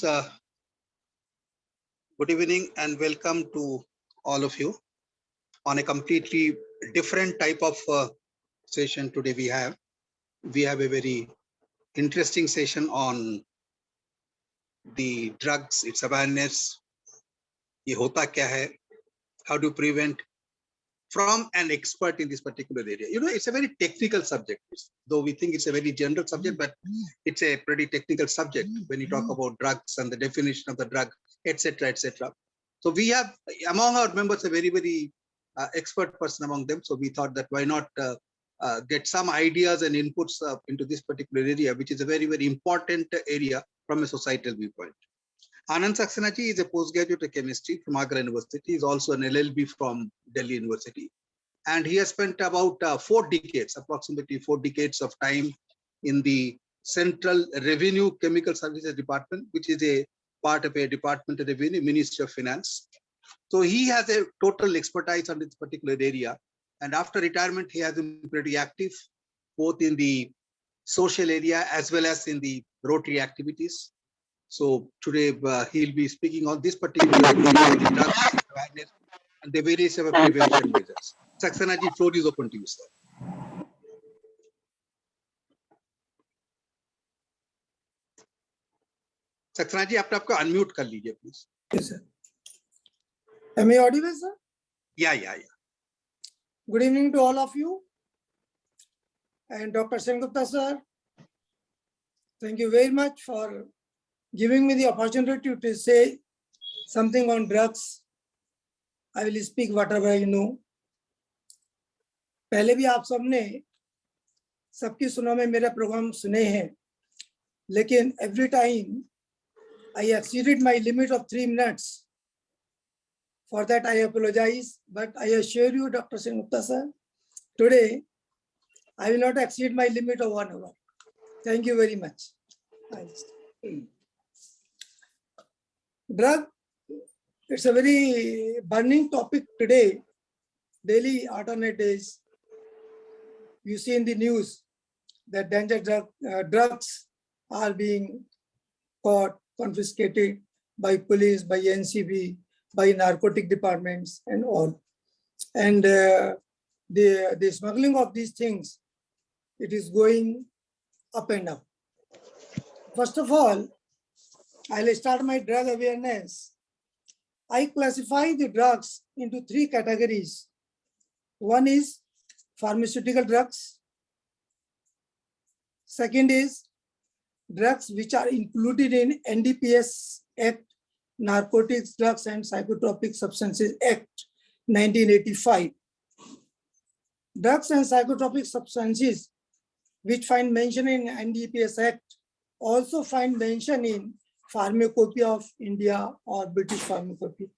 Good evening and welcome to all of you on a completely different type of session today. We have a very interesting session on the drugs, its awareness, ye hota kya hai, how to prevent, from an expert in this particular area. You know, it's a very technical subject, though we think it's a very general subject, but it's a pretty technical subject when you talk about drugs and the definition of the drug, etc., etc. So we have among our members a very expert person among them. So we thought that why not get some ideas and inputs into this particular area, which is a very important area from a societal viewpoint. Anand Saxena ji is a postgraduate in chemistry from Agra University. He is also an LLB from Delhi University. And he has spent about 4 decades, approximately 4 decades of time in the Central Revenue Chemical Services Department, which is a part of a Department of Revenue, Ministry of Finance. So he has a total expertise on this particular area. And after retirement, he has been pretty active, both in the social area as well as in the Rotary activities. So today he'll be speaking on this particular awareness and the various prevention measures. Saxena ji, floor is open to you, sir. Saxena ji, आपको unmute कर लीजिए, please. Yes, sir. Am I audible, sir? Yeah. Good evening to all of you. And Dr. Sengupta, sir, thank you very much for giving me the opportunity to say something on drugs. I will speak whatever I know. पहले भी आप सबने सबकी सुनो में मेरा programme सुने हैं, लेकिन every time I exceeded my limit of 3 minutes. For that I apologize, but I assure you, Dr. Sengupta, sir, today I will not exceed my limit of 1 hour. Thank you very much. Drug, it's a very burning topic today. Daily, alternate days, you see in the news that danger drugs are being caught, confiscated by police, by NCB, by narcotic departments and all. And the smuggling of these things, it is going up and up. First of all, I'll start my drug awareness. I classify the drugs into 3 categories. One is pharmaceutical drugs. Second is drugs which are included in NDPS Act, Narcotics, Drugs and Psychotropic Substances Act, 1985. Drugs and psychotropic substances which find mention in NDPS Act also find mention in Pharmacopoeia of India or British Pharmacopoeia,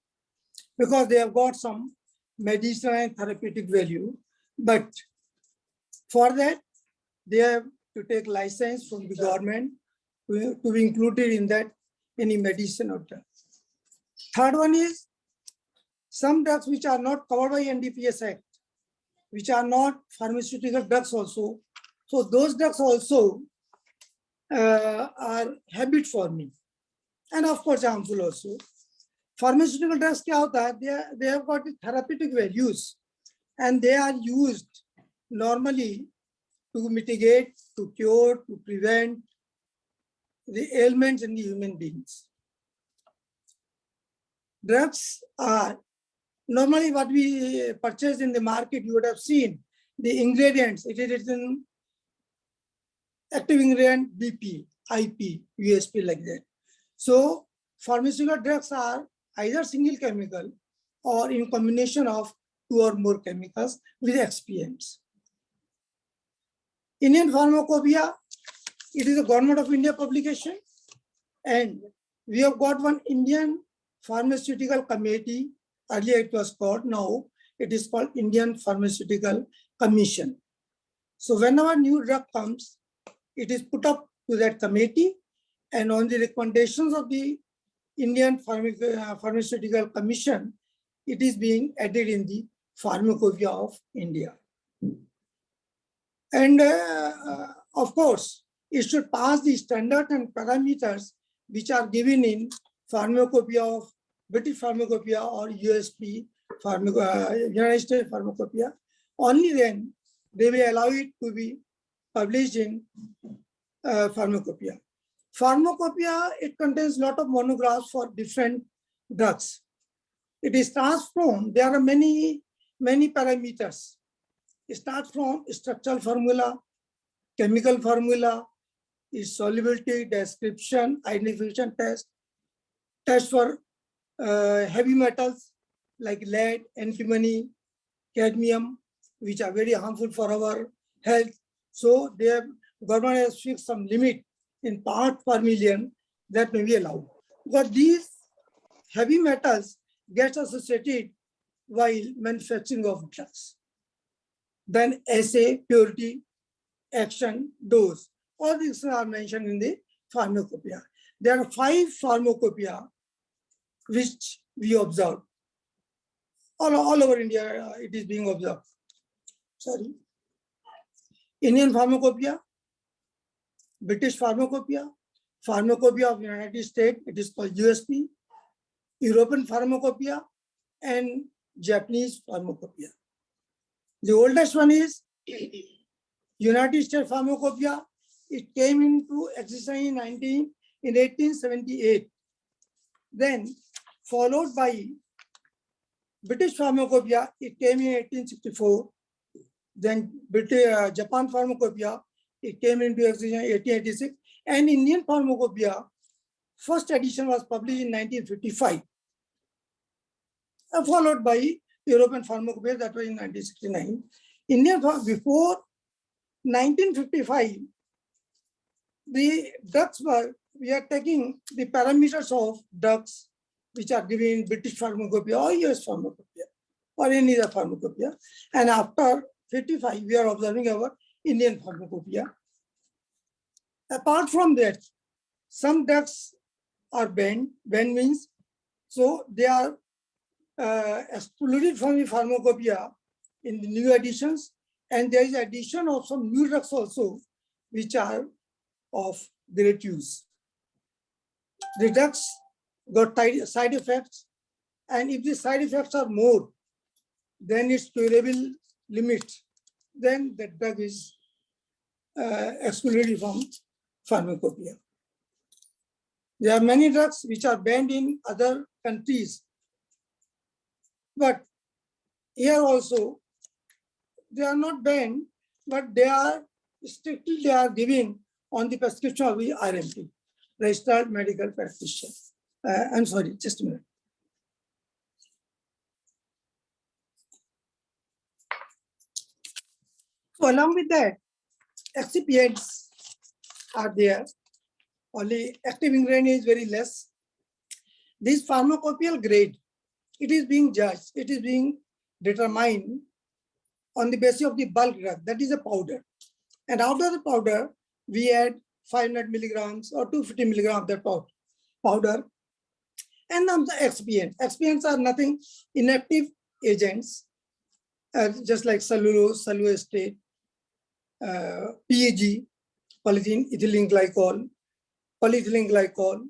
because they have got some medicinal and therapeutic value. But for that, they have to take license from the government to be included in that any medicine or drug. Third one is some drugs which are not covered by NDPS Act, which are not pharmaceutical drugs also. So those drugs also are habit for me, and of course harmful also. Pharmaceutical drugs kya hota hai? They have got therapeutic values, and they are used normally to mitigate, to cure, to prevent the ailments in the human beings. Drugs are normally what we purchase in the market. You would have seen the ingredients. It is written active ingredient BP, IP, USP, like that. So pharmaceutical drugs are either single chemical or in combination of 2 or more chemicals with expients. Indian Pharmacopoeia, it is a Government of India publication, and we have got one Indian Pharmaceutical Committee. Earlier it was called, now it is called Indian Pharmaceutical Commission. So whenever new drug comes, it is put up to that committee, and on the recommendations of the Indian Pharmaceutical Commission, it is being added in the Pharmacopoeia of India. And of course, it should pass the standard and parameters which are given in pharmacopoeia of British Pharmacopoeia or USP United States Pharmacopoeia, only then they will allow it to be published in Pharmacopoeia. Pharmacopoeia, it contains a lot of monographs for different drugs. It is transformed. There are many parameters. It starts from structural formula, chemical formula, its solubility, description, identification test, test for heavy metals like lead, antimony, cadmium, which are very harmful for our health. So their government has fixed some limit in parts per million that may be allowed. Because these heavy metals get associated while manufacturing of drugs. Then assay, purity, action, dose. All these are mentioned in the pharmacopoeia. There are 5 pharmacopoeia which we observe. All over India, it is being observed. Sorry. Indian Pharmacopoeia, British Pharmacopoeia, Pharmacopoeia of United States, it is called USP, European Pharmacopoeia, and Japanese Pharmacopoeia. The oldest one is United States Pharmacopoeia. It came into existence in 1878. Then followed by British Pharmacopoeia, it came in 1864. Then Japan Pharmacopoeia, it came into existence in 1886. And Indian Pharmacopoeia, first edition was published in 1955. Followed by European Pharmacopoeia, that was in 1969. Before 1955, the drugs we are taking the parameters of drugs which are given in British Pharmacopoeia or US Pharmacopoeia or any other pharmacopoeia. And after 55, we are observing our Indian Pharmacopoeia. Apart from that, some drugs are banned. Banned means, so they are excluded from the pharmacopoeia in the new editions, and there is addition of some new drugs also, which are of great use. The drugs got side effects, and if the side effects are more than its curable limit, then the drug is excluded from pharmacopoeia. There are many drugs which are banned in other countries, but here also they are not banned, but they are strictly given on the prescription of the RMP, registered medical practitioner. I'm sorry, just a minute. So along with that, excipients are there. Only active ingredient is very less. This pharmacopoeial grade, it is being judged, it is being determined on the basis of the bulk drug, that is a powder. And out of the powder, we add 500 milligrams or 250 milligrams of that powder. And then the excipients. Excipients are nothing, inactive agents, just like cellulose, cellulose, PEG, polyethylene ethylene glycol, polyethylene glycol,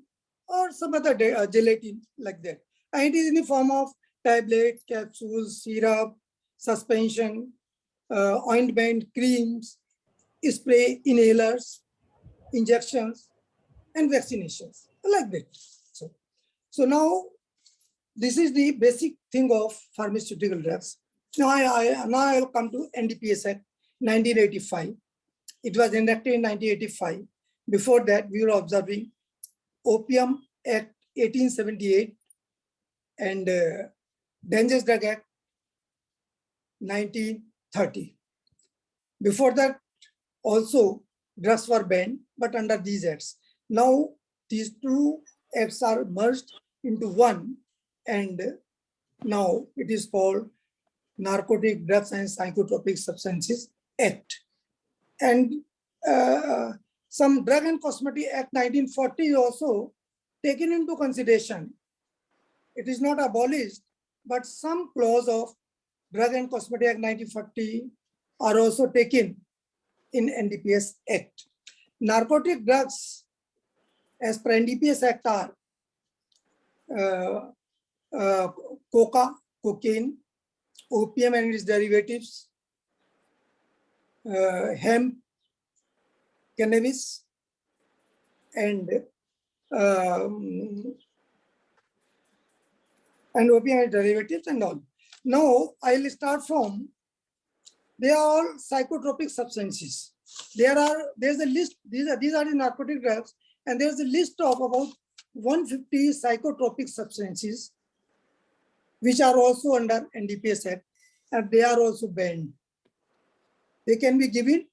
or some other gelatin like that. And it is in the form of tablet, capsules, syrup, suspension, ointment, creams, spray, inhalers, injections, and vaccinations, like that. So now, this is the basic thing of pharmaceutical drugs. Now I will come to NDPS Act 1985. It was enacted in 1985. Before that, we were observing Opium Act 1878 and Dangerous Drug Act 1930. Before that, also drugs were banned, but under these acts. Now, these two acts are merged into one, and now it is called Narcotic Drugs and Psychotropic Substances Act. And some Drug and Cosmetic Act 1940 is also taken into consideration. It is not abolished, but some clause of Drug and Cosmetic Act 1940 are also taken in NDPS Act. Narcotic drugs as per NDPS Act are coca, cocaine, opium and its derivatives, hemp, cannabis, and opium and derivatives and all. Now I'll start from, they are all psychotropic substances. There's a list, these are the narcotic drugs, and there's a list of about 150 psychotropic substances which are also under NDPS Act, and they are also banned. They can be given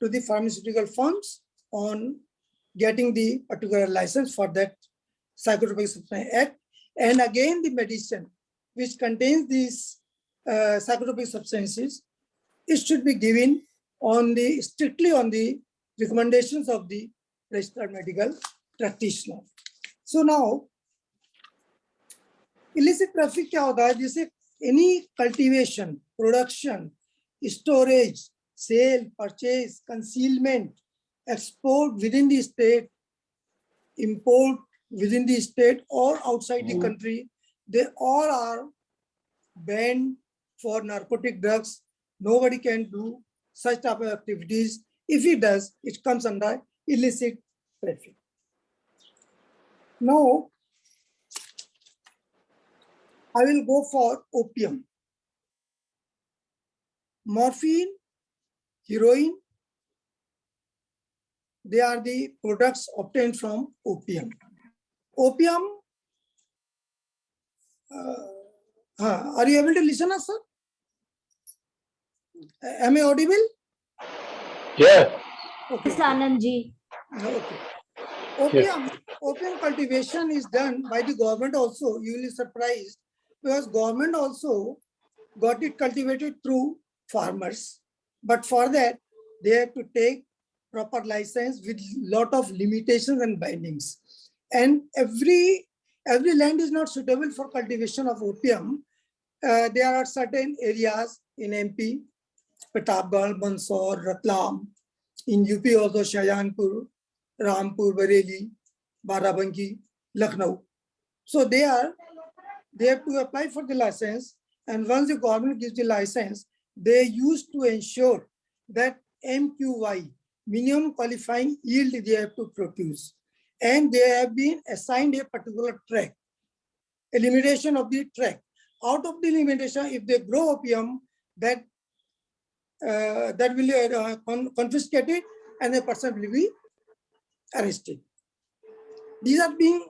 to the pharmaceutical firms on getting the particular license for that psychotropic substance act. And again, the medicine which contains these psychotropic substances, it should be given on the strictly on the recommendations of the registered medical practitioner. So now, illicit traffic क्या होता है? जैसे any cultivation, production, storage, sale, purchase, concealment, export within the state, import within the state or outside the country, they all are banned for narcotic drugs. Nobody can do such type of activities. If he does, it comes under illicit traffic. Now, I will go for opium. Morphine, heroin, they are the products obtained from opium. Opium, are you able to listen us, sir? Am I audible? Yeah. Okay. Yes, Anand ji. Okay. Opium cultivation is done by the government also. You will be surprised because government also got it cultivated through farmers. But for that, they have to take proper license with lot of limitations and bindings. And every land is not suitable for cultivation of opium. There are certain areas in MP, Pratapgarh, Mandsaur, Ratlam, in UP also Shahjahanpur, Rampur, Bareilly, Barabanki, Lucknow. So they have to apply for the license, and once the government gives the license, they used to ensure that MQY, minimum qualifying yield, they have to produce. And they have been assigned a particular track, a limitation of the track. Out of the limitation, if they grow opium, that will confiscated and the person will be arrested. These are being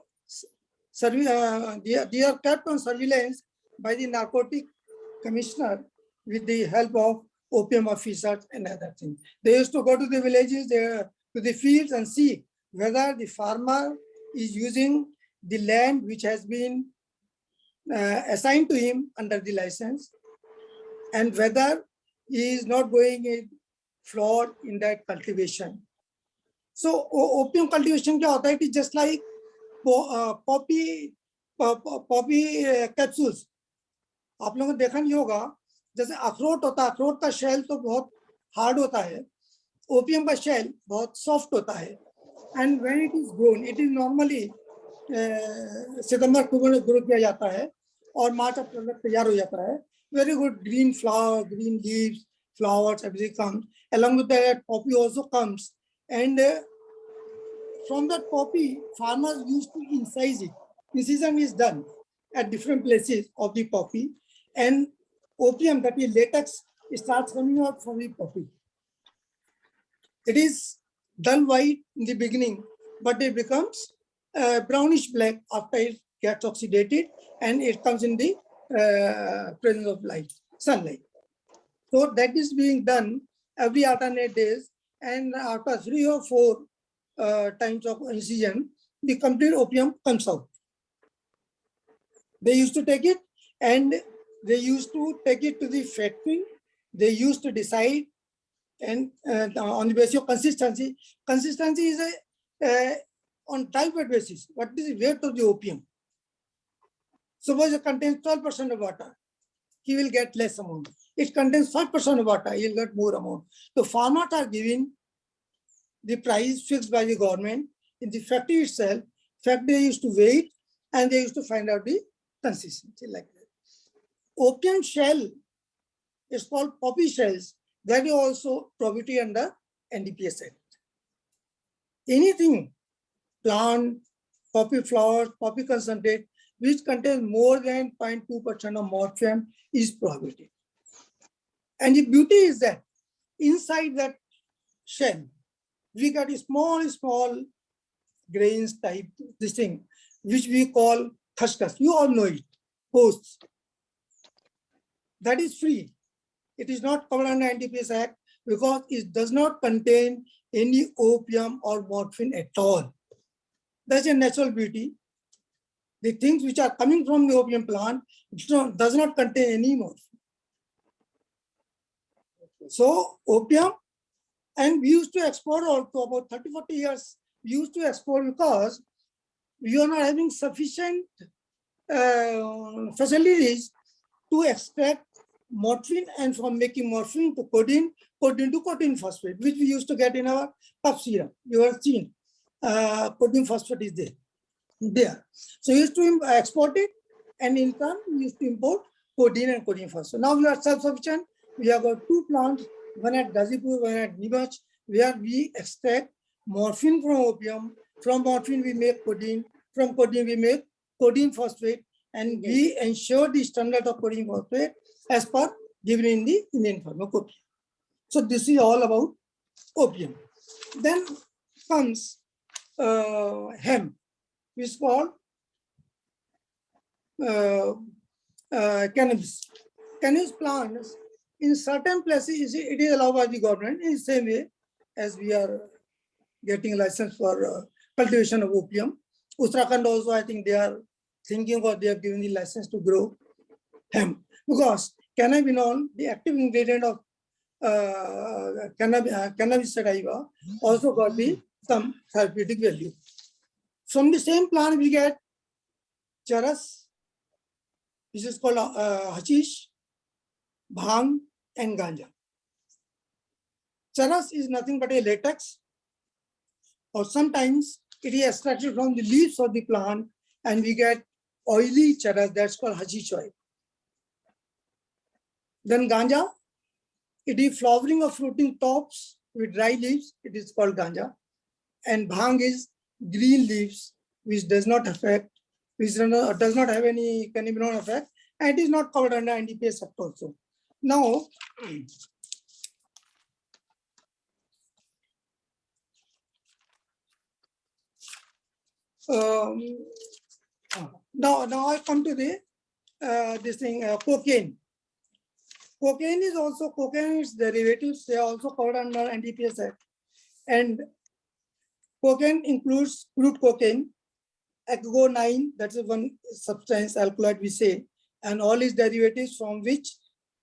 they are kept on surveillance by the narcotic commissioner with the help of opium officers and other things. They used to go to the villages, to the fields and see whether the farmer is using the land which has been assigned to him under the license, and whether he is not going in fraud in that cultivation. So opium cultivation क्या होता है? It is just like poppy capsules. आप लोगों ने देखा नहीं होगा, जैसे अखरोट होता है, अखरोट का शेल तो बहुत हार्ड होता है, ओपियम का शेल बहुत सॉफ्ट होता है. And when it is grown, it is normally सितंबर अक्टूबर में ग्रो किया जाता है और मार्च अप्रैल में तैयार हो जाता है. Very good green flower, green leaves, flowers, everything comes. Along with that, poppy also comes. And from that poppy, farmers used to incise it. Incision is done at different places of the poppy. And opium, that is latex, starts coming out from the poppy. It is dull white in the beginning, but it becomes brownish black after it gets oxidated and it comes in the presence of light, sunlight. So that is being done every alternate days, and after 3 or 4 times of incision, the complete opium comes out. They used to take it and they used to take it to the factory. They used to decide, and on the basis of consistency. Consistency is on type-weight basis. What is the weight of the opium? Suppose it contains 12% of water, he will get less amount. It contains 5% of water, he will get more amount. So farmers are giving the price fixed by the government, in the factory itself, factory used to wait and they used to find out the consistency like that. Opium shell is called poppy shells. That is also prohibited under NDPS Act. Anything, plant, poppy flowers, poppy concentrate, which contains more than 0.2% of morphine is prohibited. And the beauty is that inside that shell, we got a small grains type, this thing, which we call khashkhas. You all know it, posts. That is free. It is not covered under NDPS Act because it does not contain any opium or morphine at all. That's a natural beauty. The things which are coming from the opium plant does not contain any morphine. So opium, and we used to export also about 30-40 years. We used to export because we are not having sufficient facilities to extract morphine, and from making morphine to codeine, codeine to codeine phosphate, which we used to get in our cough syrup. You have seen codeine phosphate is there. So we used to export it, and in turn we used to import codeine and codeine phosphate. Now we are self-sufficient. We have got 2 plants, one at Gazipur, one at Nibach, where we extract morphine from opium. From morphine we make codeine. From codeine we make codeine phosphate, and we ensure the standard of codeine phosphate as per given in the Indian Pharmacopoeia. So this is all about opium. Then comes hemp, which is called cannabis. Cannabis plants in certain places it is allowed by the government in the same way as we are getting a license for cultivation of opium. Uttarakhand also, I think they are thinking, or they have given the license to grow hemp, because cannabinol, the active ingredient of cannabis sativa, also got some therapeutic value. From the same plant we get charas, which is called hashish, bhang, and ganja. Charas is nothing but a latex, or sometimes it is extracted from the leaves of the plant, and we get oily charas, that's called hashish oil. Then ganja, it is flowering of fruiting tops with dry leaves, it is called ganja. And bhang is green leaves, which does not affect, which does not have any cannabinol effect, and it is not covered under NDPS Act also. Now, now I come to the this thing, cocaine. Cocaine is also, cocaine its derivatives, they are also covered under NDPS Act. And cocaine includes crude cocaine, agogonine, that's one substance, alkaloid we say, and all its derivatives from which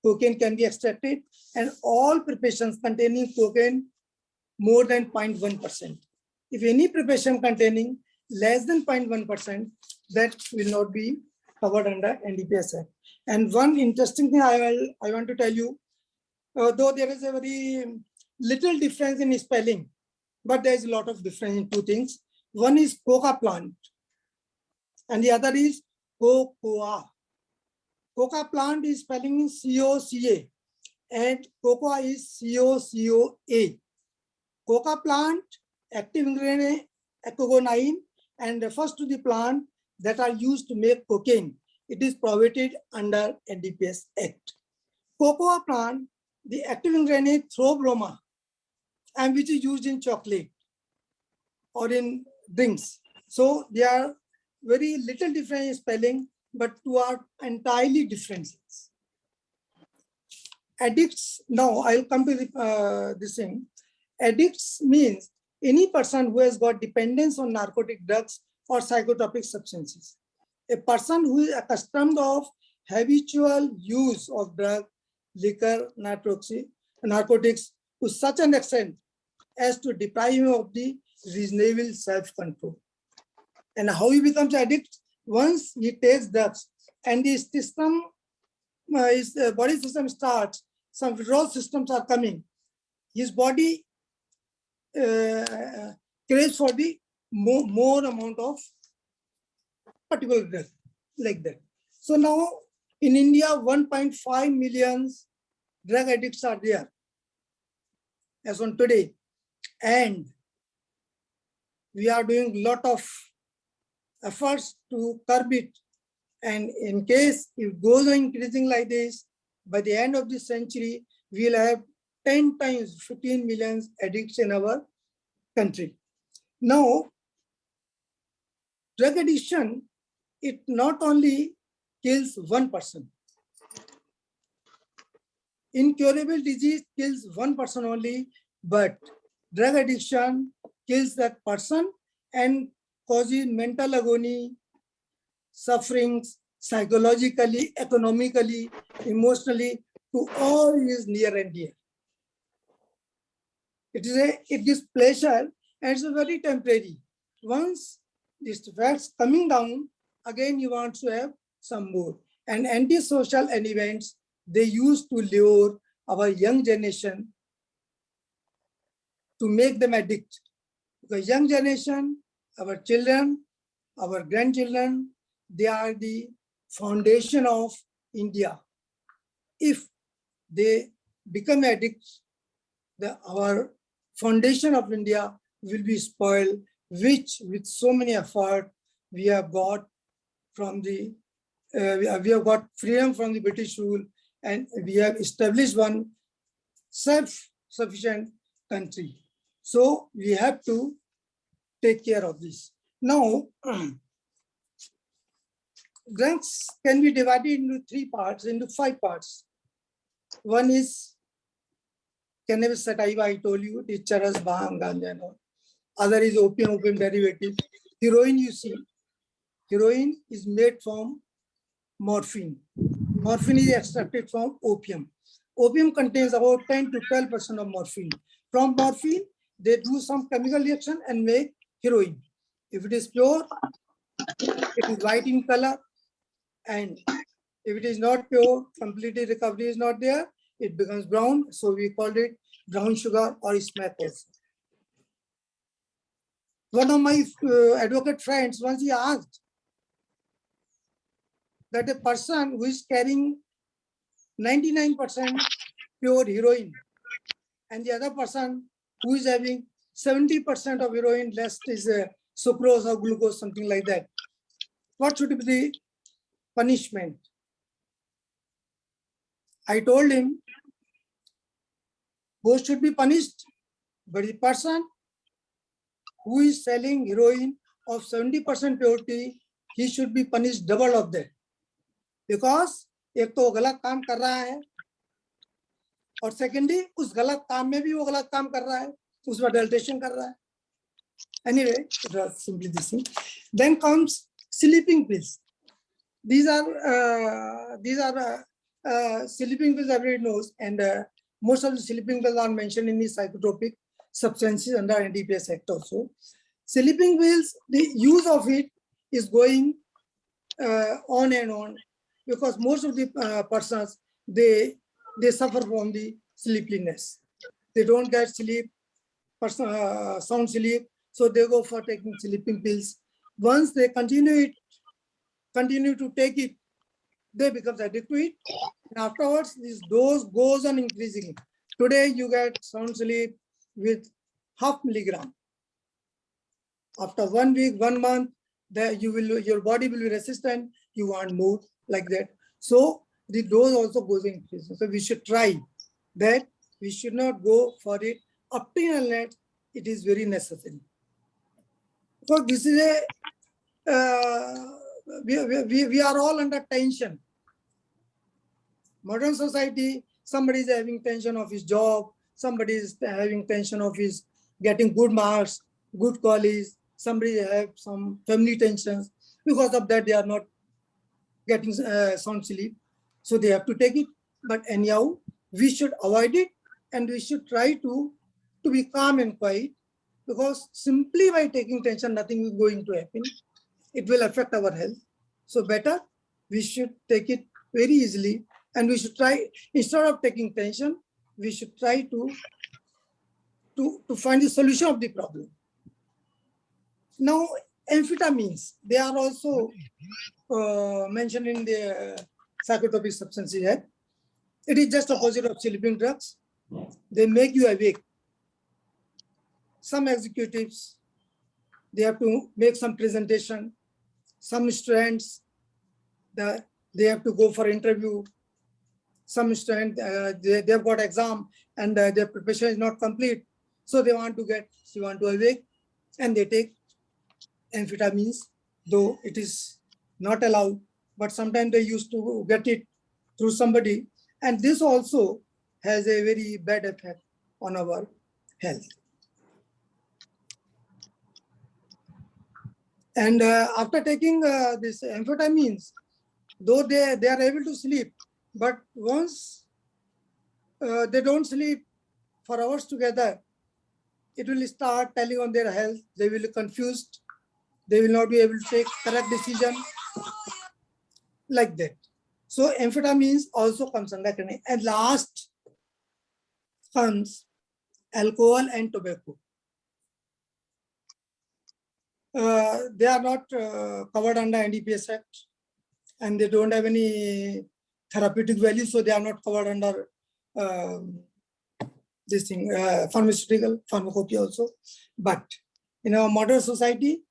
cocaine can be extracted, and all preparations containing cocaine more than 0.1%. If any preparation containing less than 0.1%, that will not be covered under NDPS Act. And one interesting thing I want to tell you, though there is a very little difference in spelling, but there is a lot of difference in 2 things. One is coca plant, and the other is cocoa. Coca plant is spelling in COCA, and cocoa is COCOA. Coca plant, active ingredient agogonine, and refers to the plant that are used to make cocaine. It is prohibited under NDPS Act. Cocoa plant, the active ingredient theobroma, and which is used in chocolate or in drinks. So they are very little different in spelling, but 2 are entirely different things. Addicts, now I'll come to this thing. Addicts means any person who has got dependence on narcotic drugs or psychotropic substances. A person who is accustomed of habitual use of drug, liquor, narcotics to such an extent as to deprive him of the reasonable self-control. And how he becomes addict? Once he takes drugs and his system, his body system starts, some withdrawal systems are coming. His body craves for the more amount of particular drug like that. So now in India, 1.5 million drug addicts are there as on today, and we are doing lot of efforts to curb it. And in case it goes on increasing like this, by the end of this century, we'll have 10 times 15 million addicts in our country. Now, drug addiction, it not only kills one person. Incurable disease kills one person only, but drug addiction kills that person and causes mental agony, sufferings, psychologically, economically, emotionally, to all his near and dear. It gives pleasure and it's a very temporary. Once this facts coming down, again you want to have some more. And antisocial events, they used to lure our young generation to make them addict. Because young generation, our children, our grandchildren, they are the foundation of India. If they become addicts, our foundation of India will be spoiled, which with so many effort we have got from the we have got freedom from the British rule, and we have established one self-sufficient country. So we have to take care of this. Now, drugs can be divided into 5 parts. One is cannabis sativa, I told you, it is charas, bhang, ganja, and all. Other is opium derivative. Heroin, you see, heroin is made from morphine. Morphine is extracted from opium. Opium contains about 10 to 12% of morphine. From morphine, they do some chemical reaction and make heroin. If it is pure, it is white in color. And if it is not pure, completely recovery is not there, it becomes brown. So we called it brown sugar or smack also. One of my advocate friends, once he asked that a person who is carrying 99% pure heroin and the other person who is having 70% of heroin, less is sucrose or glucose, something like that, what should be the punishment? I told him both should be punished, but the person who is selling heroin of 70% purity, he should be punished double of that. Because एक तो गलत काम कर रहा है और secondly उस गलत काम में भी वो गलत काम कर रहा है, उसमें adulteration कर रहा है. Anyway, it was simply this thing. Then comes sleeping pills. These are sleeping pills everybody knows, and most of the sleeping pills are mentioned in the psychotropic substances under NDPS Act also. Sleeping pills, the use of it is going on and on, because most of the persons, they suffer from the sleepiness. They don't get sleep, sound sleep, so they go for taking sleeping pills. Once they continue to take it, they become addicted to it. And afterwards, this dose goes on increasing. Today, you get sound sleep with 0.5 milligram. After 1 week, 1 month, your body will be resistant. You want more, like that. So the dose also goes increasing. So we should try that. We should not go for it up till unless it is very necessary. So this is we are all under tension. Modern society, somebody is having tension of his job, somebody is having tension of his getting good marks, good college, somebody have some family tensions. Because of that, they are not getting sound sleep. So they have to take it. But anyhow, we should avoid it, and we should try to be calm and quiet, because simply by taking tension, nothing is going to happen. It will affect our health. So better, we should take it very easily, and we should try, instead of taking tension, we should try to find the solution of the problem. Now, amphetamines, they are also mentioned in the Psychotropic Substances Act. It is just opposite of sleeping drugs. They make you awake. Some executives, they have to make some presentation. Some students, they have to go for interview. Some students, they've got exam and their preparation is not complete. So they want to awake, and they take amphetamines, though it is not allowed, but sometimes they used to get it through somebody. And this also has a very bad effect on our health. And after taking this amphetamines, though they are able to sleep, but once they don't sleep for hours together, it will start telling on their health. They will be confused. They will not be able to take correct decision like that. So amphetamines also comes under chronic. And last comes alcohol and tobacco. They are not covered under NDPS Act, and they don't have any therapeutic value, so they are not covered under this thing, pharmaceutical pharmacopoeia also. But in our modern society,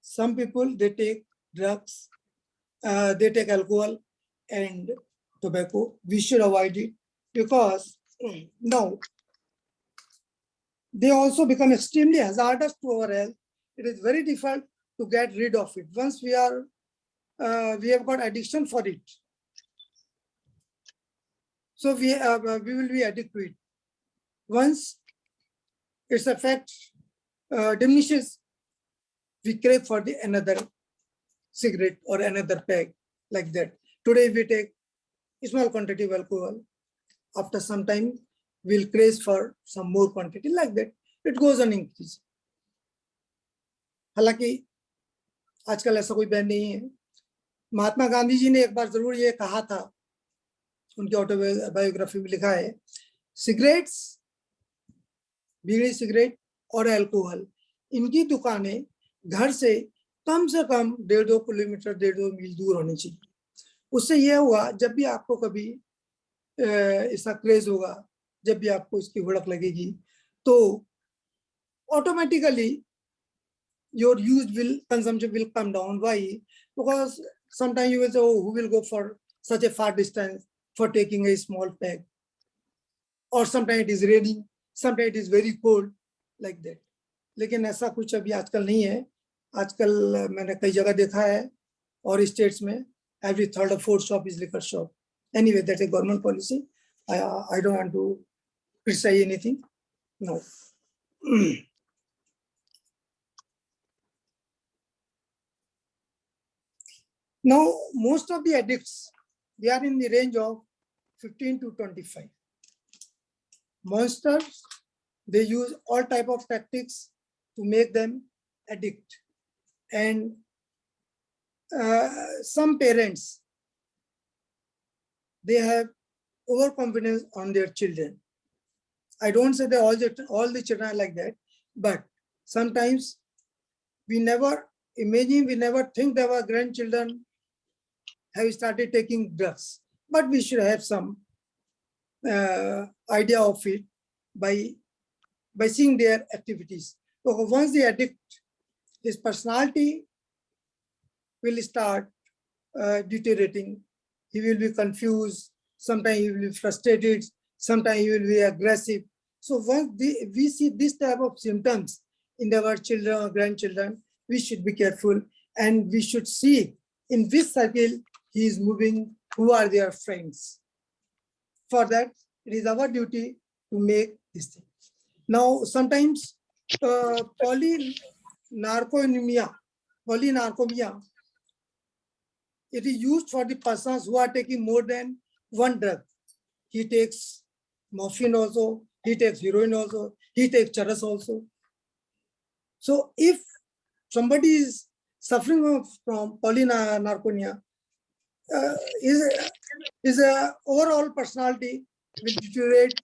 some people, they take drugs, they take alcohol and tobacco. We should avoid it, because now they also become extremely hazardous to our health. It is very difficult to get rid of it. Once we have got addiction for it, so we will be addicted to it. Once its effect diminishes, we crave for the another cigarette or another pack, like that. Today we take a small quantity of alcohol. After some time, we'll crave for some more quantity, like that. It goes on increasing. हालांकि आजकल ऐसा कोई ban नहीं है. महात्मा गांधी जी ने एक बार जरूर ये कहा था, उनकी ऑटोबायोग्राफी में लिखा है, सिगरेट्स, बीड़ी सिगरेट और अल्कोहल, इनकी दुकानें घर से कम 1.5-2 किलोमीटर 1.5 मील दूर होनी चाहिए. उससे यह हुआ, जब भी आपको कभी इसका क्रेज होगा, जब भी आपको इसकी हुड़क लगेगी, तो automatically your consumption will come down. Why? Because sometimes you will say, oh, who will go for such a far distance for taking a small pack? Or sometimes it is raining, sometimes it is very cold, like that. लेकिन ऐसा कुछ अभी आजकल नहीं है. आजकल मैंने कई जगह देखा है, और स्टेट्स में every third or fourth shop is liquor shop. Anyway, that's a government policy. I don't want to criticize anything. No. Now, most of the addicts, they are in the range of 15 to 25. Monsters, they use all type of tactics to make them addict. And some parents, they have overconfidence on their children. I don't say that all the children are like that, but sometimes we never imagine, we never think that our grandchildren have started taking drugs, but we should have some idea of it by seeing their activities. So once they addict, his personality will start deteriorating. He will be confused. Sometimes he will be frustrated. Sometimes he will be aggressive. So once we see this type of symptoms in our children or grandchildren, we should be careful, and we should see in which circle he is moving, who are their friends. For that, it is our duty to make this thing. Now, sometimes polynarconemia, it is used for the persons who are taking more than one drug. He takes morphine also, he takes heroin also, he takes charas also. So if somebody is suffering from polynarconia, his overall personality will deteriorate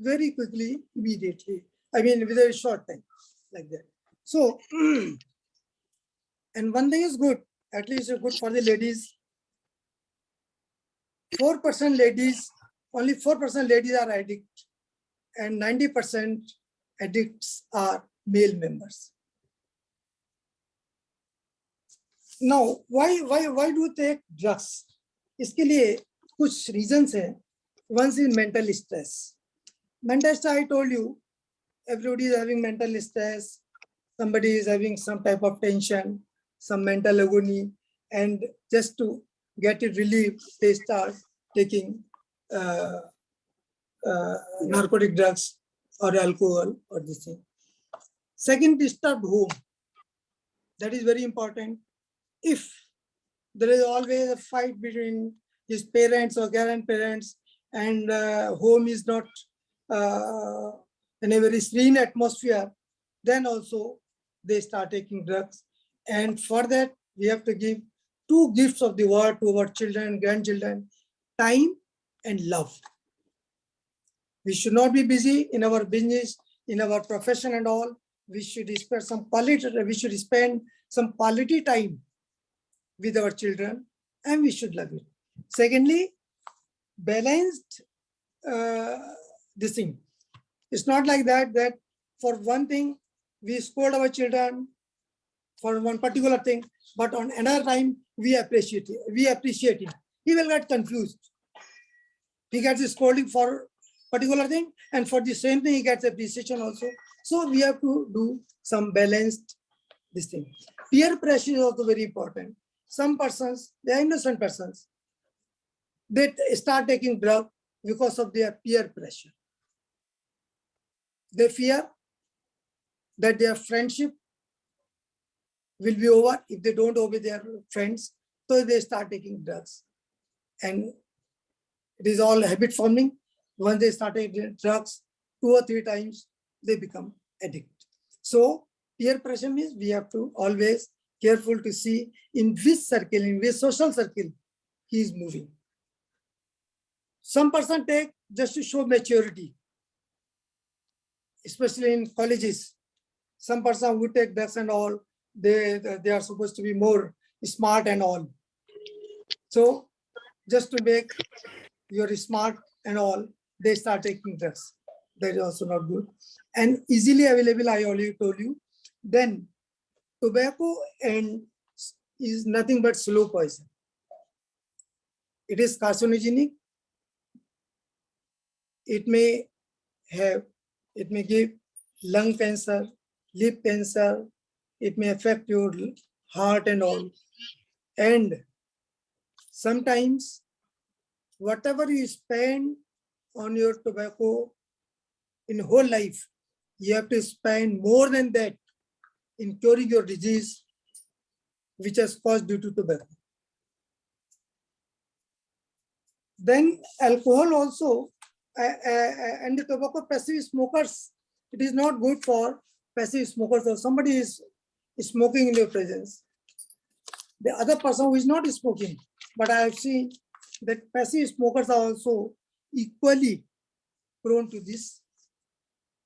very quickly, immediately. I mean, within a short time, like that. So, and one thing is good, at least it's good for the ladies. 4% ladies, only 4% ladies are addict, and 90% addicts are male members. Now, why do you take drugs? इसके लिए कुछ reasons हैं. One is mental stress. Mental stress, I told you, everybody is having mental stress. Somebody is having some type of tension, some mental agony, and just to get it relieved, they start taking narcotic drugs or alcohol or this thing. Second, disturbed home. That is very important. If there is always a fight between his parents or grandparents, and home is not in a very serene atmosphere, then also they start taking drugs. And for that, we have to give two gifts of the world to our children and grandchildren: time and love. We should not be busy in our business, in our profession and all. We should spend some quality time with our children, and we should love it. Secondly, balanced this thing. It's not like that for one thing we scold our children for one particular thing, but on another time we appreciate him. He will get confused. He gets scolding for particular thing, and for the same thing he gets appreciation also. So we have to do some balanced this thing. Peer pressure is also very important. Some persons, they are innocent persons, they start taking drugs because of their peer pressure. They fear that their friendship will be over if they don't obey their friends, so they start taking drugs. And it is all habit forming. Once they start taking drugs 2 or 3 times, they become addict. So peer pressure means we have to always careful to see in which circle, in which social circle he is moving. Some person take just to show maturity, especially in colleges. Some person who take drugs and all, they are supposed to be more smart and all. So just to make you smart and all, they start taking drugs. That is also not good. And easily available, I already told you. Then tobacco and is nothing but slow poison. It is carcinogenic. It may give lung cancer, lip cancer. It may affect your heart and all. And sometimes whatever you spend on your tobacco in whole life, you have to spend more than that in curing your disease which is caused due to tobacco. Then alcohol also, and the tobacco, passive smokers, it is not good for passive smokers. Or somebody is smoking in your presence, the other person who is not smoking, but I have seen that passive smokers are also equally prone to this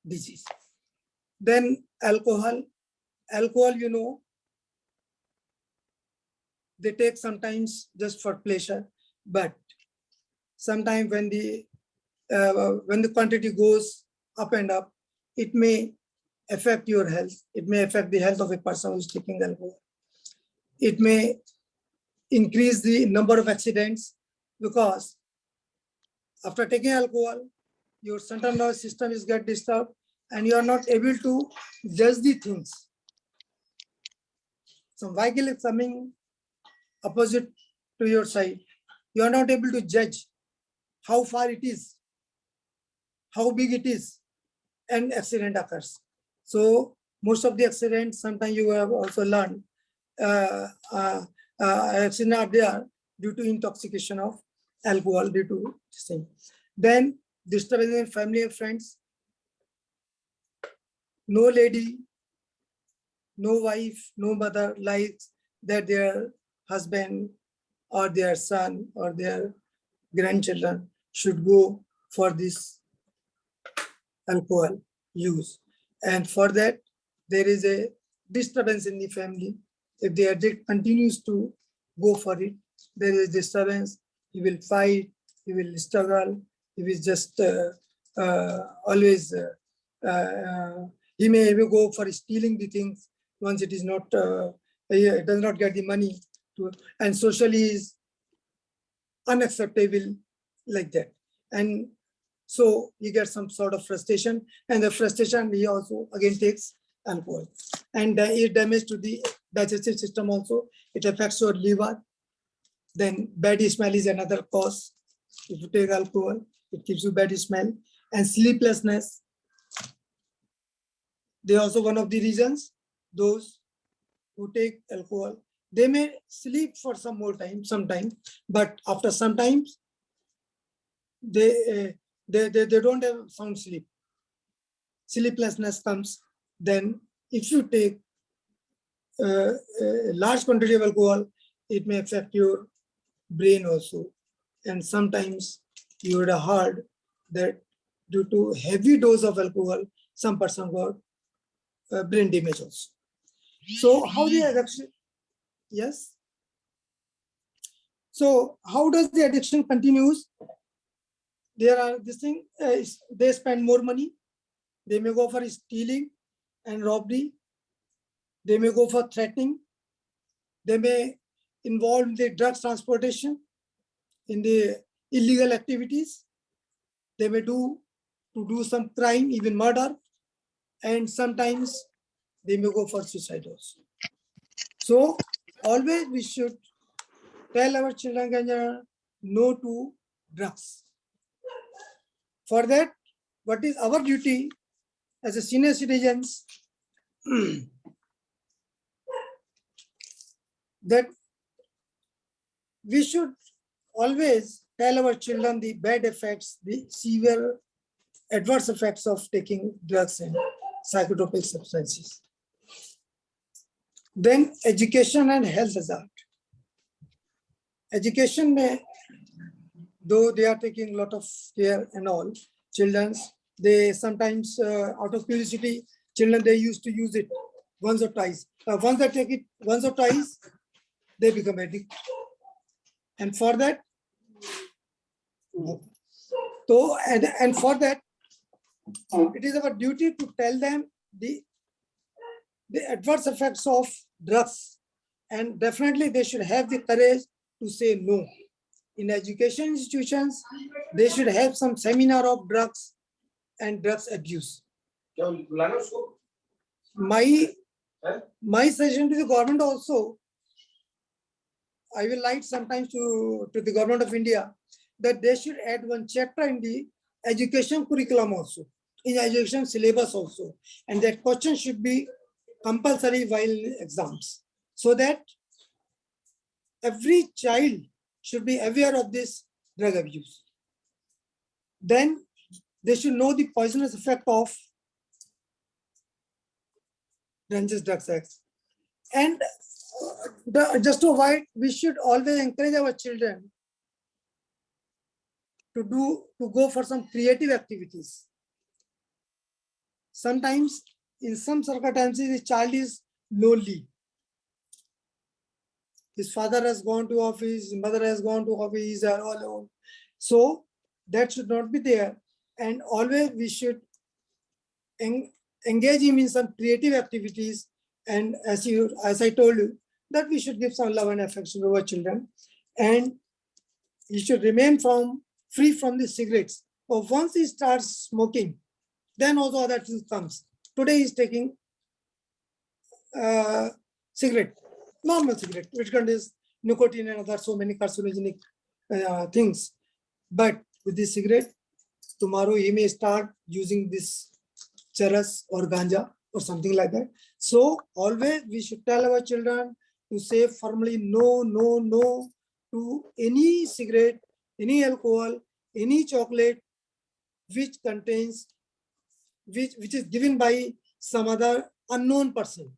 disease. Then alcohol, you know, they take sometimes just for pleasure, but sometimes when the quantity goes up and up, it may affect your health. It may affect the health of a person who is taking alcohol. It may increase the number of accidents, because after taking alcohol, your central nervous system is get disturbed and you are not able to judge the things. Some vehicle is coming opposite to your side. You are not able to judge how far it is, how big it is, and accident occurs. So most of the accidents, sometimes you have also learned, accidents are there due to intoxication of alcohol, due to this thing. Then disturbance in family and friends. No lady, no wife, no mother likes that their husband or their son or their grandchildren should go for this alcohol use. And for that, there is a disturbance in the family. If the addict continues to go for it, there is disturbance. He will fight. He will struggle. He will just always. He may go for stealing the things once it is not. He does not get the money to, and socially is unacceptable like that, and so he gets some sort of frustration, and the frustration he also again takes alcohol, and it damage to the digestive system also. It affects your liver. Then bad smell is another cause. If you take alcohol, it gives you bad smell, and sleeplessness. They are also one of the reasons. Those who take alcohol, they may sleep for some more time, sometime, but after some times, they don't have sound sleep. Sleeplessness comes. Then if you take a large quantity of alcohol, it may affect your brain also. And sometimes you would have heard that due to heavy dose of alcohol, some person got brain damage also. So how the addiction? Yes. So how does the addiction continues? There are this thing, they spend more money. They may go for stealing and robbery. They may go for threatening. They may involve in the drugs transportation, in the illegal activities. They may do some crime, even murder. And sometimes they may go for suicide also. So always we should tell our children no to drugs. For that, what is our duty as a senior citizens? That we should always tell our children the bad effects, the severe adverse effects of taking drugs and psychotropic substances. Then education and health hazard. Education may, though they are taking a lot of care and all, children, they sometimes out of curiosity, children, they used to use it once or twice. Once they take it once or twice, they become addicted. And for that, so and for that, it is our duty to tell them the adverse effects of drugs, and definitely they should have the courage to say no. In education institutions, they should have some seminar of drugs and drugs abuse. My suggestion to the government also, I will write sometimes to the government of India, that they should add one chapter in the education curriculum also, in education syllabus also, and that question should be compulsory while exams, so that every child should be aware of this drug abuse. Then they should know the poisonous effect of dangerous drugs. And just to avoid, we should always encourage our children to go for some creative activities. Sometimes, in some circumstances, the child is lonely. His father has gone to office, his mother has gone to office, they are all alone. So that should not be there. And always we should engage him in some creative activities. And as I told you, that we should give some love and affection to our children. And he should remain free from the cigarettes. But once he starts smoking, then also other things comes. Today he's taking cigarette, normal cigarette, which contains nicotine and other so many carcinogenic things. But with this cigarette, tomorrow he may start using this charas or ganja or something like that. So always we should tell our children to say firmly no, no, no to any cigarette, any alcohol, any chocolate which contains, which is given by some other unknown person.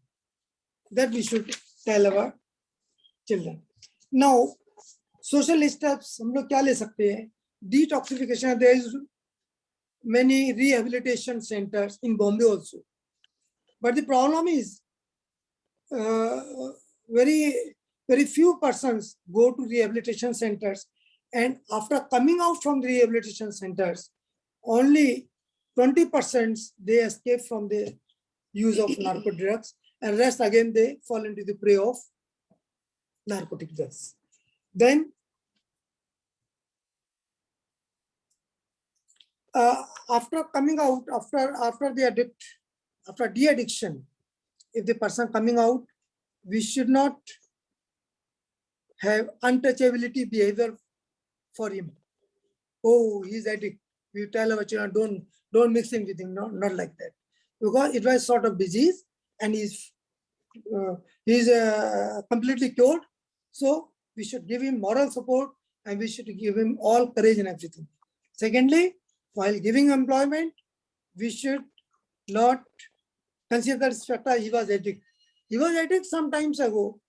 That we should tell our children. Now, social steps, हम लोग क्या ले सकते हैं? Detoxification. There is many rehabilitation centers in Bombay also. But the problem is very few persons go to rehabilitation centers, and after coming out from the rehabilitation centers, only 20% they escape from the use of narcotic drugs, and rest again they fall into the prey of narcotic drugs. Then after coming out, after de-addiction, if the person coming out, we should not have untouchability behavior for him. Oh, he's addict. We tell our children, don't mix him with him. No, not like that, because it was sort of disease, and he's completely cured. So we should give him moral support, and we should give him all courage and everything. Secondly, while giving employment, we should not consider the factor he was addict. He was addict some times ago,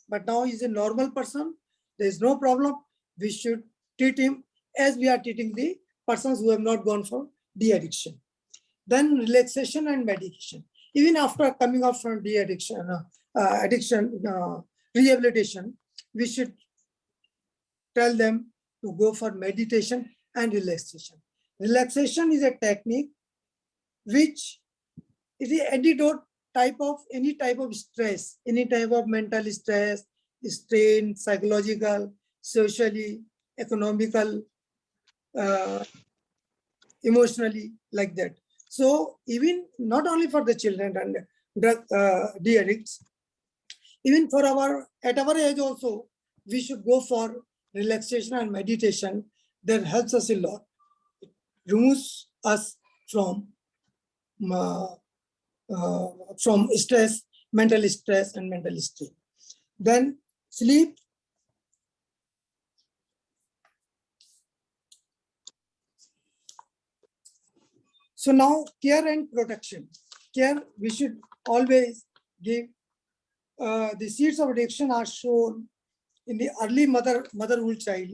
but now he's a normal person. There is no problem. We should treat him as we are treating the persons who have not gone for de-addiction. Then relaxation and medication. Even after coming out from de-addiction, rehabilitation, we should tell them to go for meditation and relaxation. Relaxation is a technique which is the antidote type of any type of stress, any type of mental stress, strain, psychological, socially, economical, emotionally, like that. So even not only for the children and drug de-addicts, even for at our age also, we should go for relaxation and meditation. That helps us a lot. It removes us from stress, mental stress and mental strain. Then sleep. So now care and protection. Care, we should always give. The seeds of addiction are shown in the early motherhood child.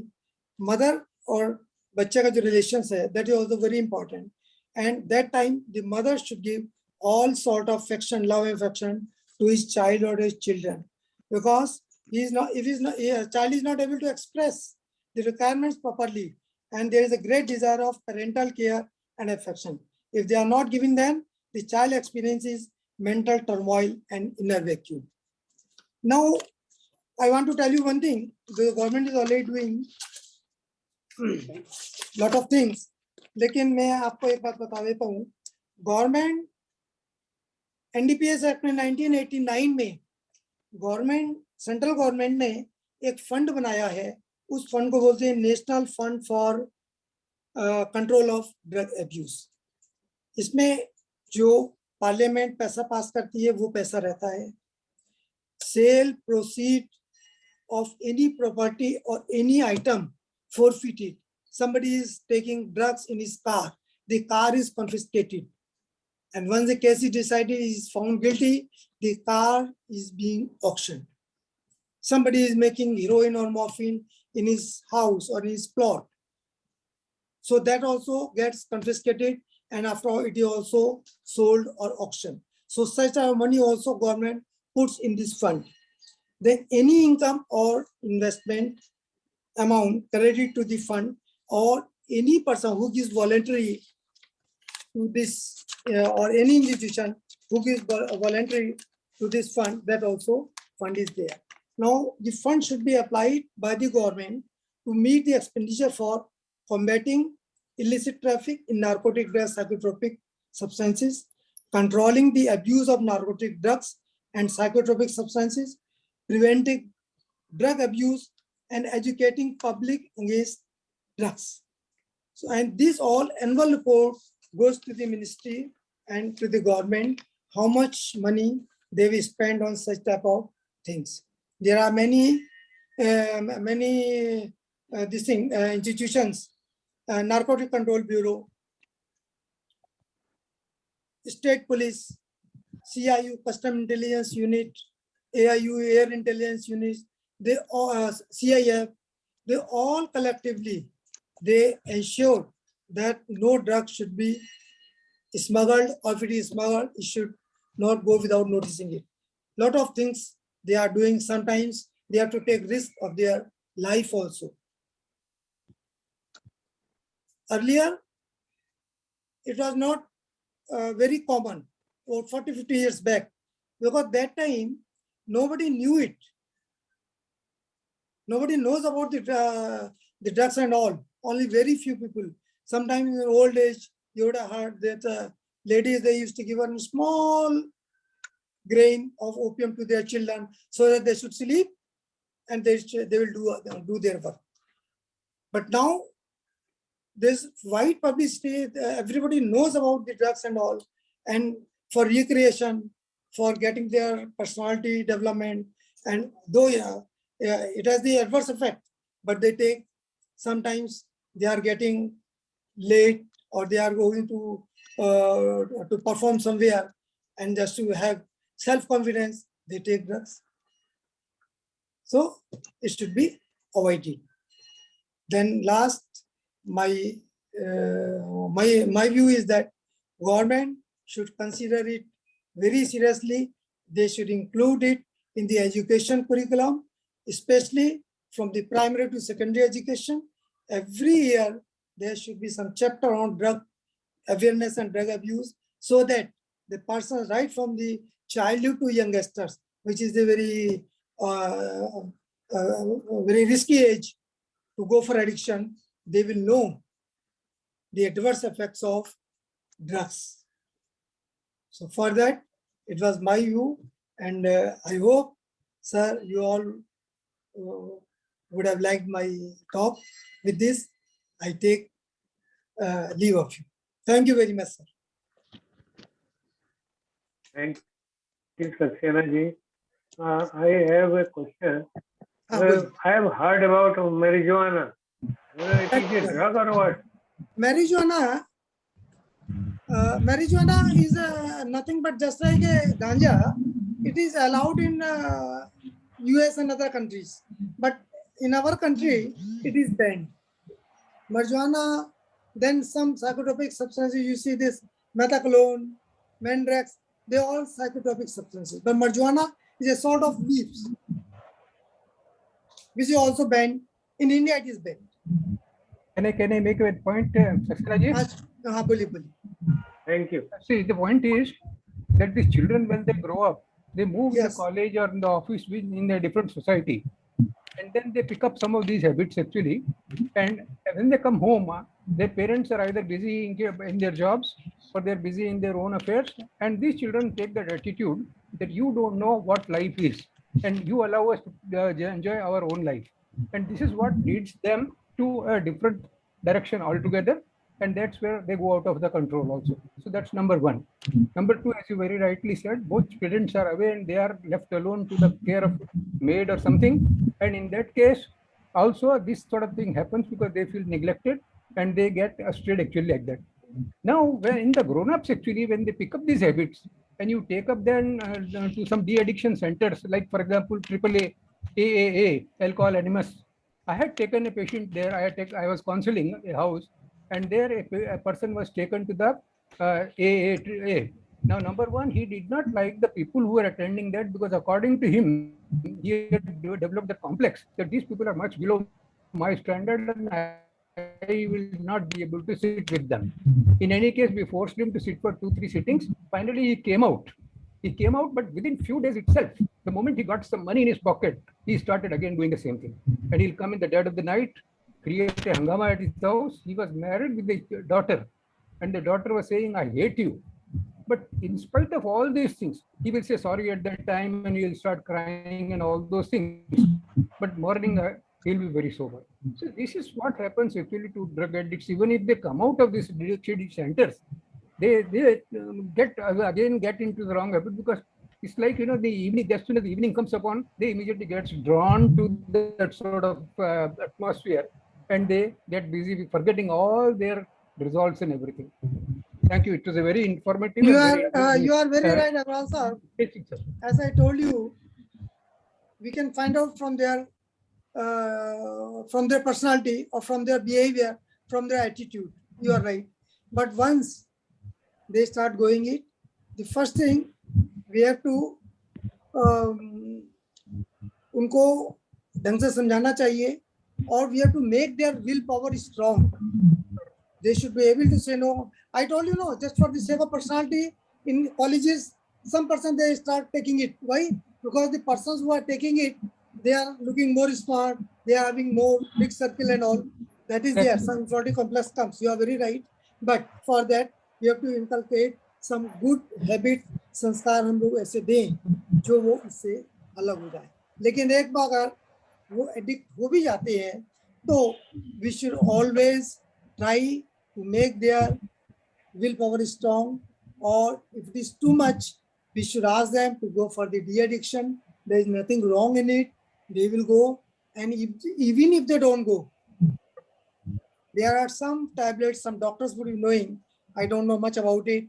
Mother or bachcha ka jo relations hai, that is also very important. And that time the mother should give all sort of affection, love, affection to his child or his children, because a child is not able to express the requirements properly, and there is a great desire of parental care and affection. If they are not given them, the child experiences mental turmoil and inner vacuum. Now, I want to tell you one thing. The government is already doing lot of things. लेकिन मैं आपको एक बात बता देता हूँ. Government NDPS act में 1989 में सेंट्रल गवर्नमेंट ने एक फंड बनाया है. उस फंड को बोलते हैं national fund for control of drug abuse. इसमें जो पार्लियामेंट पैसा पास करती है वो पैसा रहता है. Sale, proceed of any property or any item forfeited. Somebody is taking drugs in his car, the car is confiscated, and once the case is decided, he is found guilty, the car is being auctioned. Somebody is making heroin or morphine in his house or in his plot, so that also gets confiscated, and after all it is also sold or auctioned. So such a money also government puts in this fund. Then any income or investment amount credited to the fund, or any person who gives voluntary to this or any institution who gives voluntary to this fund, that also fund is there. Now the fund should be applied by the government to meet the expenditure for combating illicit traffic in narcotic drugs, psychotropic substances, controlling the abuse of narcotic drugs and psychotropic substances, preventing drug abuse, and educating public against drugs. So, and this all annual report goes to the ministry and to the government, how much money they will spend on such type of things. There are many institutions, Narcotic Control Bureau, State Police, CIU, Custom Intelligence Unit, AIU, Air Intelligence Unit, they all, CIF, they all collectively, they ensure that no drug should be smuggled, or if it is smuggled, it should not go without noticing it. lot of things they are doing. Sometimes they have to take risk of their life also. Earlier, it was not very common, or 40, 50 years back, because that time nobody knew it. Nobody knows about the drugs and all. Only very few people. Sometimes in old age, you would have heard that ladies, they used to give a small grain of opium to their children so that they should sleep and they will do their work. But now there's wide publicity. Everybody knows about the drugs and all, and for recreation, for getting their personality development. And though it has the adverse effect, but they take, sometimes they are getting late, or they are going to perform somewhere, and just to have self-confidence, they take drugs. So it should be avoided. Then last, my view is that government should consider it very seriously. They should include it in the education curriculum, especially from the primary to secondary education. Every year, there should be some chapter on drug awareness and drug abuse, so that the person right from the childhood to youngsters, which is the very risky age to go for addiction, they will know the adverse effects of drugs. So for that, it was my view, and I hope, sir, you all would have liked my talk. With this, I take leave of you. Thank you very much, sir. Thank you, Saxena ji. I have a question. Good. I have heard about marijuana. It is a drug or what? Marijuana is nothing but just like a ganja. It is allowed in US and other countries, but in our country, it is banned. Marijuana, then some psychotropic substances, you see this methadone, Mandrax, they are all psychotropic substances. But marijuana is a sort of leaves, which is also banned. In India, it is banned. Can I make a point, Saxena ji? Boli. Thank you. See, the point is that the children, when they grow up, they move in the Yes. college or in the office in a different society. And then they pick up some of these habits actually. And when they come home, their parents are either busy in their jobs or they're busy in their own affairs. And these children take that attitude that you don't know what life is. And you allow us to enjoy our own life. And this is what leads them to a different direction altogether. And that's where they go out of the control also. So that's number one. Number two, as you very rightly said, both parents are away and they are left alone to the care of maid or something. And in that case, also this sort of thing happens because they feel neglected and they get strayed actually like that. Now, when in the grown-ups actually, when they pick up these habits and you take up then to some de-addiction centers, like for example, AAA, AAA, Alcohol Anonymous. I had taken a patient there. I was counseling a house, and there a person was taken to the AA. Now, number one, he did not like the people who were attending that because according to him, he had developed the complex that these people are much below my standard and I will not be able to sit with them. In any case, we forced him to sit for 2-3 sittings. Finally, he came out. He came out, but within few days itself, the moment he got some money in his pocket, he started again doing the same thing. And he'll come in the dead of the night, create a hangama at his house. He was married with a daughter, and the daughter was saying, "I hate you." But in spite of all these things, he will say sorry at that time and he'll start crying and all those things. But morning, he'll be very sober. So this is what happens actually to drug addicts. Even if they come out of these de-addiction centers, they get into the wrong habit because it's like, you know, the evening, as soon as the evening comes upon, they immediately gets drawn to that sort of atmosphere and they get busy with forgetting all their results and everything. Thank you. It was a very informative. You are very right, Abraham sir. As I told you, we can find out from their personality or from their behavior, from their attitude. You are right. But once they start going it, the first thing we have to उनको ढंग से समझाना चाहिए और we have to make their willpower strong. They should be able to say no. I told you, no, just for the sake of personality in colleges, some person they start taking it. Why? Because the persons who are taking it, they are looking more smart, they are having more big circle and all. That is there. Some inferiority complex comes. You are very right. But for that, you have to inculcate some good habit, संस्कार हम लोग ऐसे दें जो वो इससे अलग हो जाए. लेकिन एक बार अगर वो एडिक्ट हो भी जाते हैं तो we should always try to make their willpower strong, or if it is too much, we should ask them to go for the de-addiction. There is nothing wrong in it. They will go, and even if they don't go, there are some tablets, some doctors would be knowing. I don't know much about it.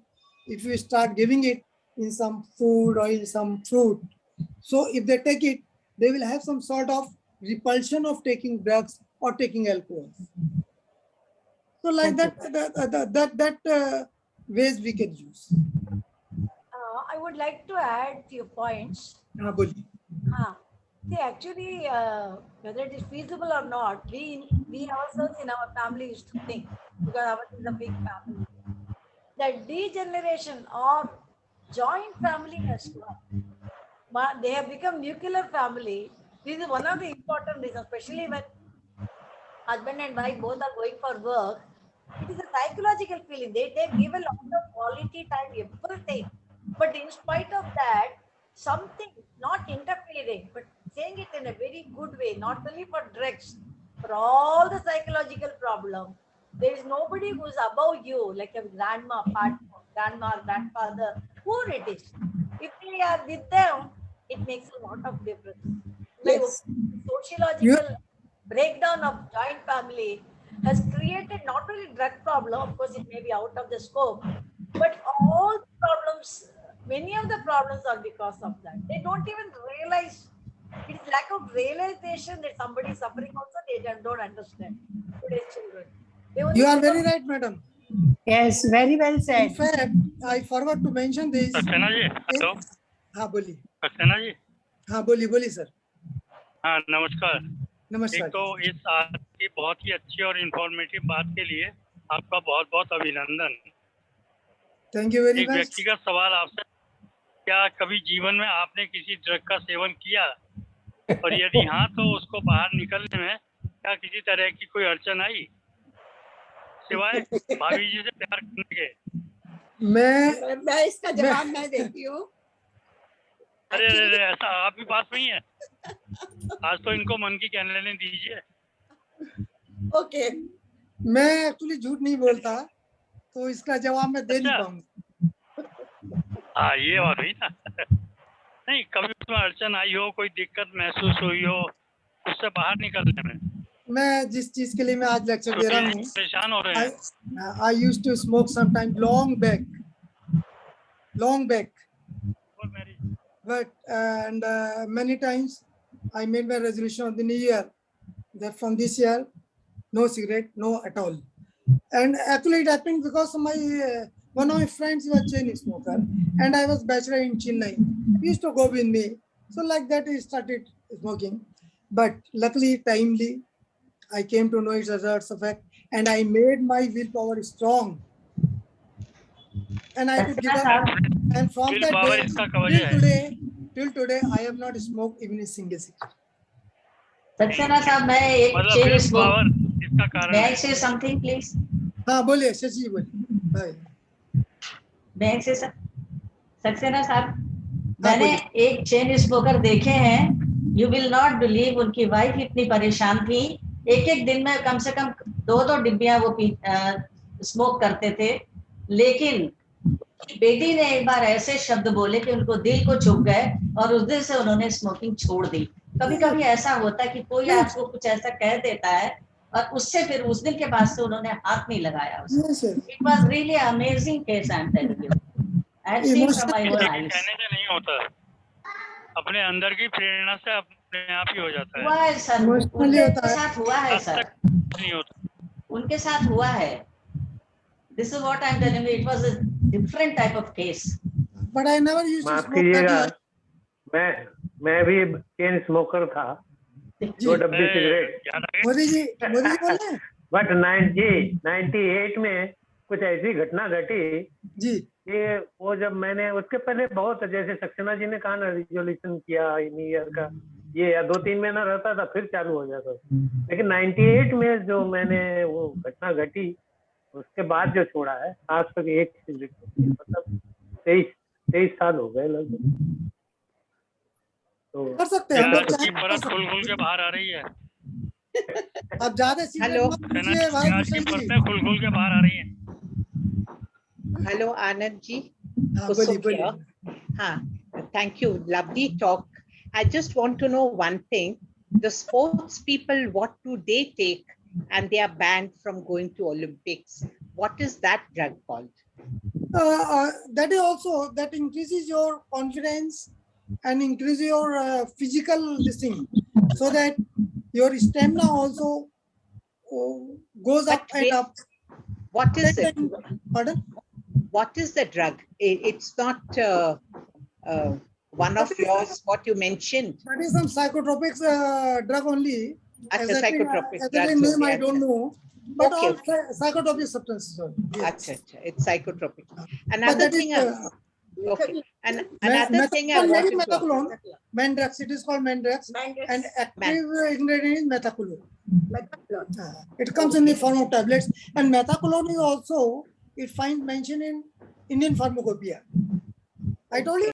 If you start giving it in some food or in some fruit, so if they take it, they will have some sort of repulsion of taking drugs or taking alcohol. So like that ways we can use. I would like to add few points. हाँ बोलिए. See, actually, whether it is feasible or not, we ourselves in our family used to think, because ours is a big family, that degeneration or joint family has come. They have become nuclear family. This is one of the important reasons, especially when husband and wife both are going for work. It is a psychological feeling. They give a lot of quality time, everything. But in spite of that, something not interfering, but saying it in a very good way, not only for drugs, for all the psychological problem. There is nobody who is above you, like a grandma, grandma, grandfather, whoever it is. If they are with them, it makes a lot of difference. Like Yes. sociological breakdown of joint family has created not only drug problem, of course it may be out of the scope, but all problems, many of the problems are because of that. They don't even realize. It's lack of realization that somebody is suffering also, they don't understand. Today's children. They only You are become- very right, madam. Yes, very well In said. fact, I forgot to mention this. Saxena ji, hello, हाँ बोलिए. सक्सेना जी, हाँ बोलिए sir. हाँ नमस्कार। एक नमस्कार. तो इस आज की बहुत ही अच्छी और इंफॉर्मेटिव बात के लिए आपका बहुत बहुत अभिनंदन। थैंक यू वेरी एक मच. व्यक्तिगत सवाल आपसे, क्या कभी जीवन में आपने किसी ड्रग का सेवन किया, और यदि हाँ तो उसको बाहर निकलने में क्या किसी तरह की कोई अड़चन आई, सिवाय भाभी जी से प्यार करने के? मैं इसका जवाब मैं देती हूँ. अरे अरे अरे, ऐसा आपके पास नहीं है? आज तो इनको मन की कहने लेने दीजिए। ओके. मैं एक्चुअली झूठ नहीं बोलता, तो इसका जवाब मैं दे नहीं अच्छा। पाऊंगा. हाँ ये बात हुई ना। नहीं, कभी उसमें अड़चन आई हो, कोई दिक्कत महसूस हुई हो उससे बाहर निकलने में? मैं जिस चीज के लिए मैं आज लेक्चर दे रहा हूँ, परेशान हो रहे हैं। I used to smoke sometime long back, और मेरी but and many times I made my resolution of the new year that from this year, no cigarette, no at all. And actually it happened because my one of my friends was chain smoker, and I was bachelor in Chennai. He used to go with me, so like that I started smoking. But luckily, timely, I came to know its results effect, and I made my willpower strong, and I could give up. And from that Willpower day इसका कवच है। till today, I have not smoked even a single cigarette. Saxena साहब, मैं एक मतलब chain will smoke. Power इसका कारण May I है। say something, please? हाँ बोलिए शशि जी बोलिए. भाई. May I say सक्सेना साहब, मैंने एक चेन स्मोकर देखे हैं. यू विल नॉट बिलीव, उनकी वाइफ इतनी परेशान थी, एक एक दिन में कम से कम 2-2 डिब्बियां वो स्मोक करते थे. लेकिन बेटी ने एक बार ऐसे शब्द बोले कि उनको दिल को छू गए, और उस दिन से उन्होंने स्मोकिंग छोड़ दी. कभी कभी ऐसा होता है कि कोई आपको कुछ ऐसा कह देता है, और उससे फिर उस दिन के बाद से उन्होंने हाथ नहीं लगाया. Yes, sir. It was really amazing case, I am telling you. I have seen from my own eyes. कहने से नहीं होता, अपने अंदर की प्रेरणा से अपने आप ही हो जाता है। हुआ है सर, Emotionally उनके होता है. साथ हुआ है सर, नहीं होता। उनके साथ हुआ है. This is what I am telling you. It was a different type of case. But I never used to माफ smoke कीजिएगा, that मैं भी चेन स्मोकर था, जी 2 डब्बी सिगरेट। याद आ गया? मोदी जी बोल रहे हैं? बट 98 में कुछ ऐसी घटना घटी जी कि वो जब मैंने उसके पहले बहुत, जैसे सक्सेना जी ने कहा ना, रिजोल्यूशन किया न्यू ईयर का, ये या 2-3 महीना रहता था फिर चालू हो जाता था। लेकिन 98 में जो मैंने वो घटना घटी, उसके बाद जो छोड़ा है आज तक एक सिगरेट, मतलब 23 साल हो गए लगभग। तो कर सकते हैं हम लोग प्याज की चाहे कर परत सकते खुल खुल के बाहर आ रही है। हैं। आप ज्यादा सिगरेट हेलो। मत लीजिए भाई प्याज की भूषण जी। परतें खुल खुल के बाहर आ रही हैं। Hello, Anand ji. हाँ Kusum बोलिए बोलिए। here. Thank you. Lovely talk. I just want to know one thing. The sports people, what do they take? And they are banned from going to Olympics. What is that drug called? That is also, that increases your confidence and increase your physical this thing, so that your stamina also goes up But and up. What is it? Pardon? What is the drug? It's not one of yours, what you mentioned. That is some psychotropic drug only. Acha, psychotropic Exactly drugs name only, I don't acha. know, but Okay, all psychotropic substances. only. Yes. Acha, acha. It's psychotropic. But Another that is thing, okay. And another thing I methadone, wanted to methadone, Mandrax. It is called Mandrax, and active ingredient is methadone. It comes in the form of tablets, and methadone is also, it finds mention in Indian Pharmacopoeia. I told you.